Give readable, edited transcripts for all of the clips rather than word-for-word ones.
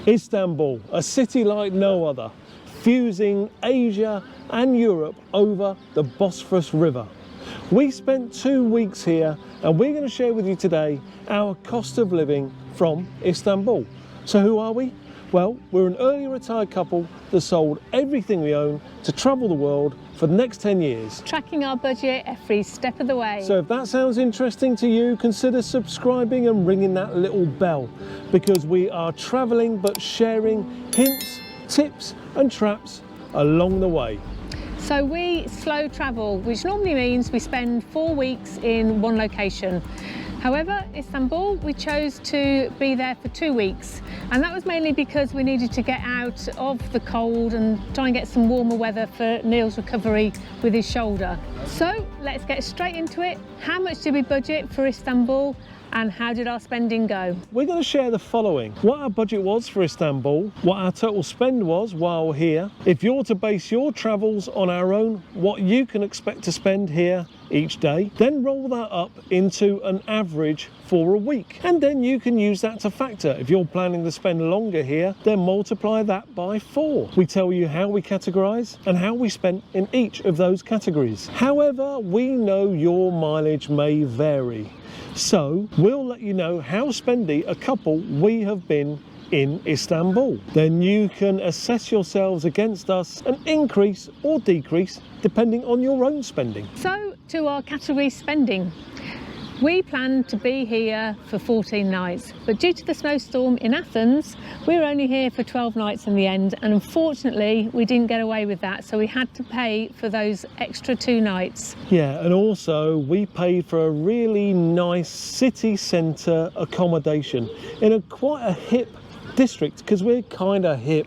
Istanbul, a city like no other, fusing Asia and Europe over the Bosphorus River. We spent 2 weeks here and we're going to share with you today our cost of living from Istanbul. So who are we? Well, we're an early retired couple that sold everything we own to travel the world for the next 10 years. Tracking our budget every step of the way. So if that sounds interesting to you, consider subscribing and ringing that little bell, because we are traveling but sharing hints, tips and traps along the way. So we slow travel, which normally means we spend 4 weeks in one location. However, Istanbul, we chose to be there for 2 weeks, and that was mainly because we needed to get out of the cold and try and get some warmer weather for Neil's recovery with his shoulder. So let's get straight into it. How much did we budget for Istanbul? And how did our spending go? We're going to share the following: what our budget was for Istanbul, what our total spend was while here, if you're to base your travels on our own, what you can expect to spend here each day, then roll that up into an average for a week. And then you can use that to factor. If you're planning to spend longer here, then multiply that by 4. We tell you how we categorize and how we spent in each of those categories. However, we know your mileage may vary. So we'll let you know how spendy a couple we have been in Istanbul. Then you can assess yourselves against us and increase or decrease depending on your own spending. So to our category spending. We planned to be here for 14 nights, but due to the snowstorm in Athens, we were only here for 12 nights in the end, and unfortunately we didn't get away with that, so we had to pay for those extra 2 nights. Yeah, and also we paid for a really nice city centre accommodation in quite a hip district, because we're kind of hip,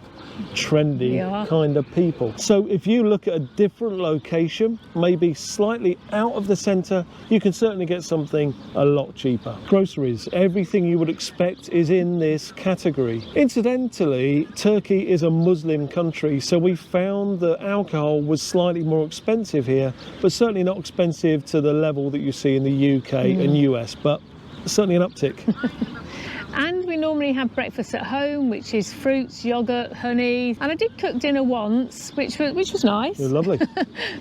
trendy kind of people. So if you look at a different location, maybe slightly out of the centre, you can certainly get something a lot cheaper. Groceries, everything you would expect is in this category. Incidentally, Turkey is a Muslim country, so we found that alcohol was slightly more expensive here, but certainly not expensive to the level that you see in the UK and US, but certainly an uptick. And we normally have breakfast at home, which is fruits, yoghurt, honey. And I did cook dinner once, which was nice. It was lovely.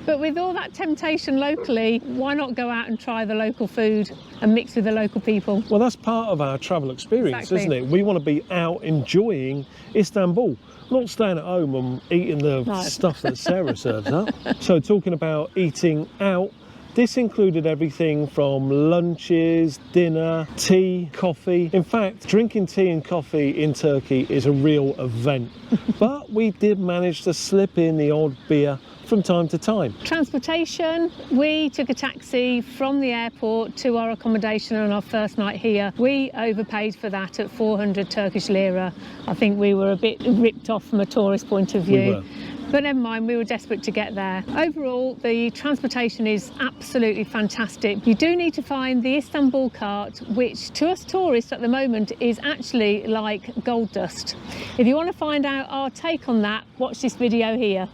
But with all that temptation locally, why not go out and try the local food and mix with the local people? Well, that's part of our travel experience, Exactly. isn't it? We want to be out enjoying Istanbul, not staying at home and eating the stuff that Sarah serves up. So talking about eating out, this included everything from lunches, dinner, tea, coffee. In fact, drinking tea and coffee in Turkey is a real event. But we did manage to slip in the odd beer from time to time. Transportation, we took a taxi from the airport to our accommodation on our first night here. We overpaid for that at 400 Turkish Lira. I think we were a bit ripped off from a tourist point of view. We were. But never mind, we were desperate to get there. Overall, the transportation is absolutely fantastic. You do need to find the Istanbul cart, which to us tourists at the moment is actually like gold dust. If you want to find out our take on that, watch this video here.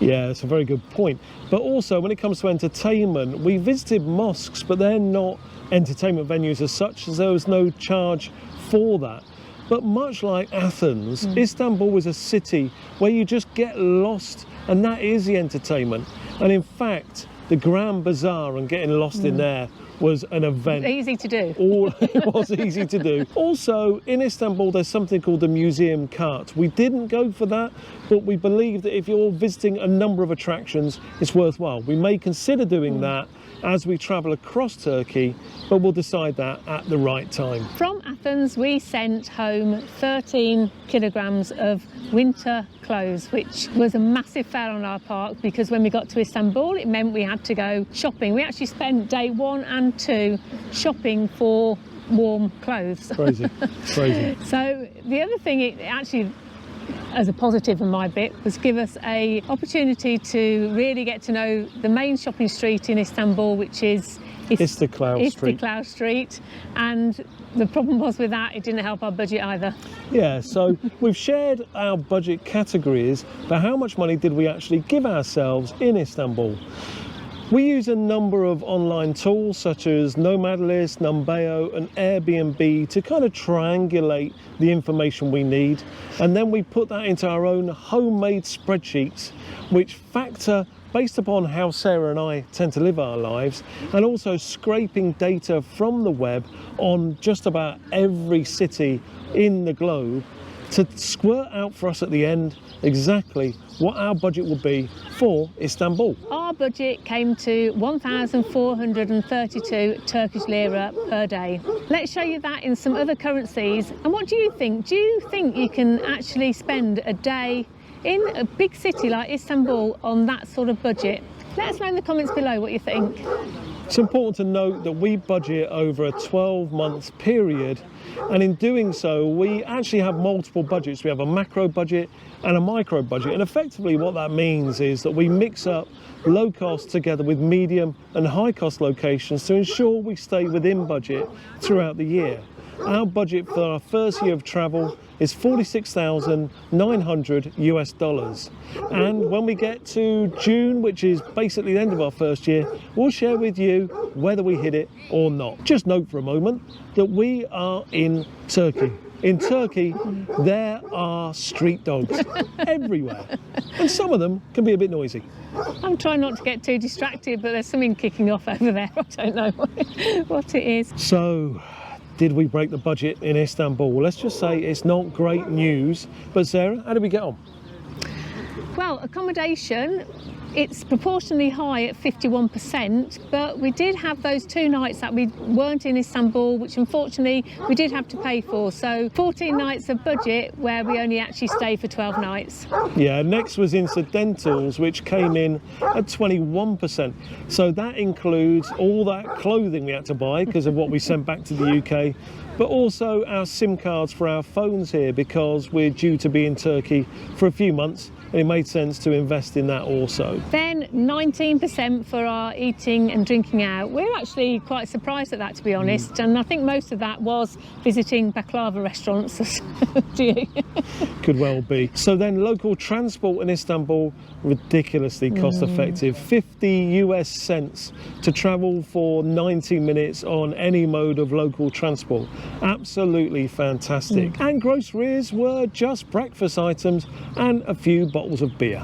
Yeah, it's a very good point. But also, when it comes to entertainment, we visited mosques, but they're not entertainment venues as such, as there was no charge for that. But much like Athens, Istanbul is a city where you just get lost, and that is the entertainment. And in fact, the Grand Bazaar and getting lost in there was an event. Easy to do. It was easy to do. Also, in Istanbul, there's something called the museum cart. We didn't go for that, but we believe that if you're visiting a number of attractions, it's worthwhile. We may consider doing that as we travel across Turkey, but we'll decide that at the right time. From Athens, we sent home 13 kilograms of winter clothes, which was a massive fail on our part, because when we got to Istanbul, it meant we had to go shopping. We actually spent day 1 and 2 shopping for warm clothes. Crazy, crazy. So the other thing, it actually, as a positive in my bit, was give us a opportunity to really get to know the main shopping street in Istanbul, which is Istiklal Street. And the problem was with that, it didn't help our budget either. Yeah, so we've shared our budget categories, but how much money did we actually give ourselves in Istanbul? We use a number of online tools such as Nomads, Numbeo and Airbnb to kind of triangulate the information we need, and then we put that into our own homemade spreadsheets which factor based upon how Sarah and I tend to live our lives, and also scraping data from the web on just about every city in the globe to squirt out for us at the end exactly what our budget will be for Istanbul. Our budget came to 1,432 Turkish Lira per day. Let's show you that in some other currencies. And what do you think? Do you think you can actually spend a day in a big city like Istanbul on that sort of budget? Let us know in the comments below what you think. It's important to note that we budget over a 12-month period, and in doing so we actually have multiple budgets. We have a macro budget and a micro budget, and effectively what that means is that we mix up low cost together with medium and high cost locations to ensure we stay within budget throughout the year. Our budget for our first year of travel is $46,900 and when we get to June, which is basically the end of our first year, we'll share with you whether we hit it or not. Just note for a moment that we are in Turkey. In Turkey, there are street dogs everywhere, and some of them can be a bit noisy. I'm trying not to get too distracted, but there's something kicking off over there. I don't know what it is. So, did we break the budget in Istanbul? Well, let's just say it's not great news. But Sarah, how did we get on? Well, accommodation, it's proportionally high at 51%, but we did have those 2 nights that we weren't in Istanbul, which unfortunately we did have to pay for. So 14 nights of budget where we only actually stayed for 12 nights. Yeah, next was incidentals, which came in at 21%. So that includes all that clothing we had to buy because of what we sent back to the UK, but also our SIM cards for our phones here because we're due to be in Turkey for a few months. And it made sense to invest in that also. Then 19% for our eating and drinking out. We're actually quite surprised at that, to be honest. And I think most of that was visiting baklava restaurants. Do you? Could well be. So then local transport in Istanbul, ridiculously cost effective. 50 US cents to travel for 90 minutes on any mode of local transport. Absolutely fantastic. And groceries were just breakfast items and a few bottles of beer.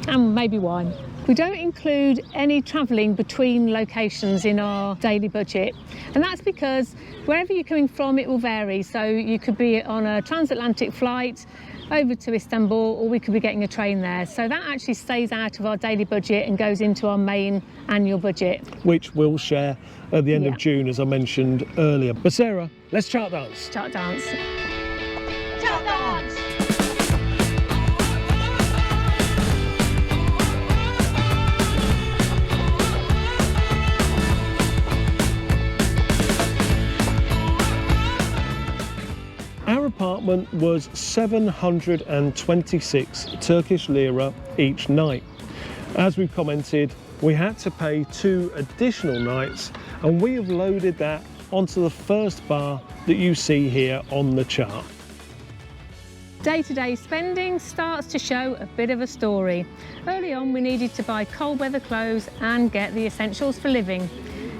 And maybe wine. We don't include any travelling between locations in our daily budget, and that's because wherever you're coming from it will vary. So you could be on a transatlantic flight over to Istanbul, or we could be getting a train there. So that actually stays out of our daily budget and goes into our main annual budget, which we'll share at the end of June, as I mentioned earlier. But Sarah, let's chart dance. Chart dance. Chart dance. Our apartment was 726 Turkish Lira each night. As we've commented, we had to pay 2 additional nights, and we have loaded that onto the first bar that you see here on the chart. Day-to-day spending starts to show a bit of a story. Early on we needed to buy cold weather clothes and get the essentials for living.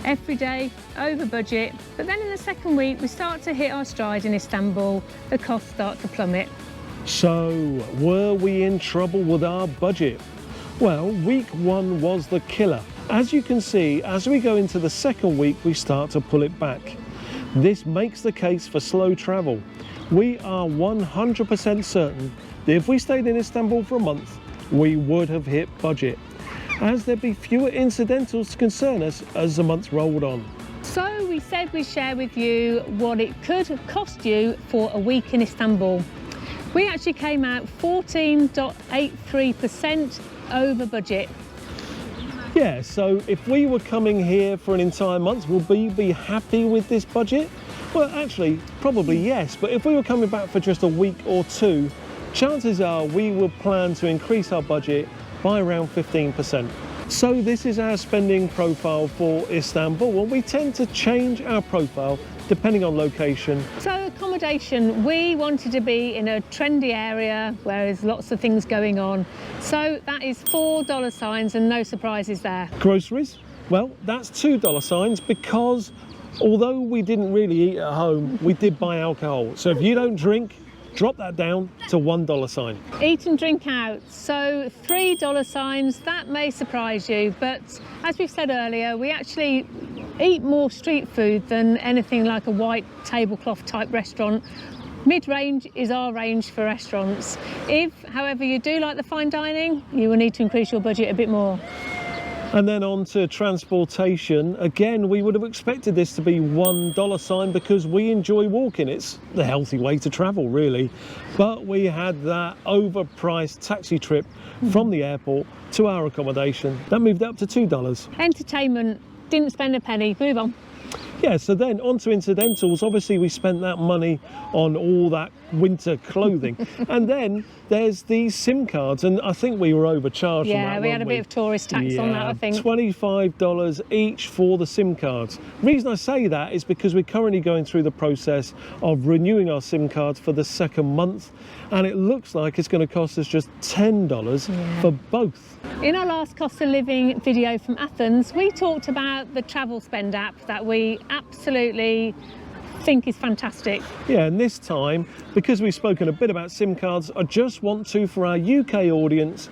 Every day, over budget, but then in the second week we start to hit our stride in Istanbul, the costs start to plummet. So, were we in trouble with our budget? Well, week 1 was the killer. As you can see, as we go into the second week, we start to pull it back. This makes the case for slow travel. We are 100% certain that if we stayed in Istanbul for a month, we would have hit budget, as there'd be fewer incidentals to concern us as the months rolled on. So we said we'd share with you what it could cost you for a week in Istanbul. We actually came out 14.83% over budget. Yeah, so if we were coming here for an entire month, would we be happy with this budget? Well, actually, probably yes, but if we were coming back for just a week or 2, chances are we would plan to increase our budget by around 15%. So this is our spending profile for Istanbul, and we tend to change our profile depending on location. So accommodation, we wanted to be in a trendy area where there's lots of things going on. So that is $4 signs and no surprises there. Groceries, well, that's $2 signs because although we didn't really eat at home, we did buy alcohol. So if you don't drink, drop that down to $1 sign. Eat and drink out, so $3 signs, that may surprise you, but as we've said earlier, we actually eat more street food than anything like a white tablecloth type restaurant. Mid-range is our range for restaurants. If, however, you do like the fine dining, you will need to increase your budget a bit more. And then on to transportation. Again, we would have expected this to be $1 sign because we enjoy walking. It's the healthy way to travel, really. But we had that overpriced taxi trip from the airport to our accommodation. That moved up to $2. Entertainment, didn't spend a penny, move on. Yeah, so then on to incidentals. Obviously, we spent that money on all that winter clothing. And then there's these SIM cards, and I think we were overcharged on that, Yeah, we had a bit of tourist tax on that, I think. $25 each for the SIM cards. The reason I say that is because we're currently going through the process of renewing our SIM cards for the second month, and it looks like it's going to cost us just $10 for both. In our last cost of living video from Athens, we talked about the travel spend app that we absolutely think is fantastic. Yeah, and this time, because we've spoken a bit about SIM cards, I just want to, for our UK audience,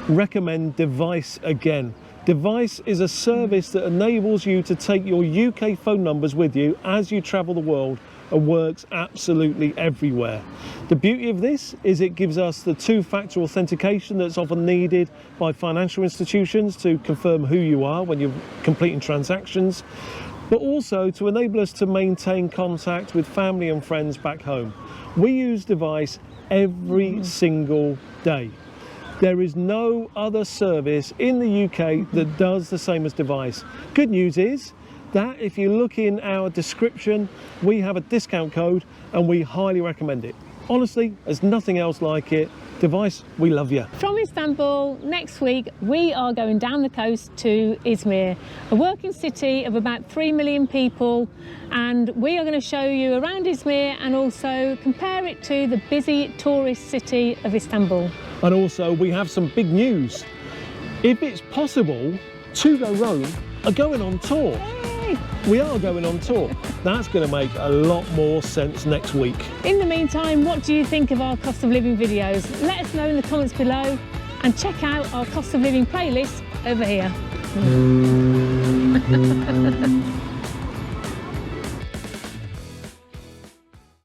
recommend Devyce again. Devyce is a service that enables you to take your UK phone numbers with you as you travel the world and works absolutely everywhere. The beauty of this is it gives us the two-factor authentication that's often needed by financial institutions to confirm who you are when you're completing transactions, but also to enable us to maintain contact with family and friends back home. We use Devyce every single day. There is no other service in the UK that does the same as Devyce. Good news is that if you look in our description, we have a discount code and we highly recommend it. Honestly, there's nothing else like it. Devyce, we love you. From Istanbul, next week we are going down the coast to Izmir, a working city of about 3 million people, and we are going to show you around Izmir and also compare it to the busy tourist city of Istanbul. And also we have some big news. If it's possible, To Go Rome are going on tour. We are going on tour. That's going to make a lot more sense next week. In the meantime, what do you think of our cost of living videos? Let us know in the comments below and check out our cost of living playlist over here.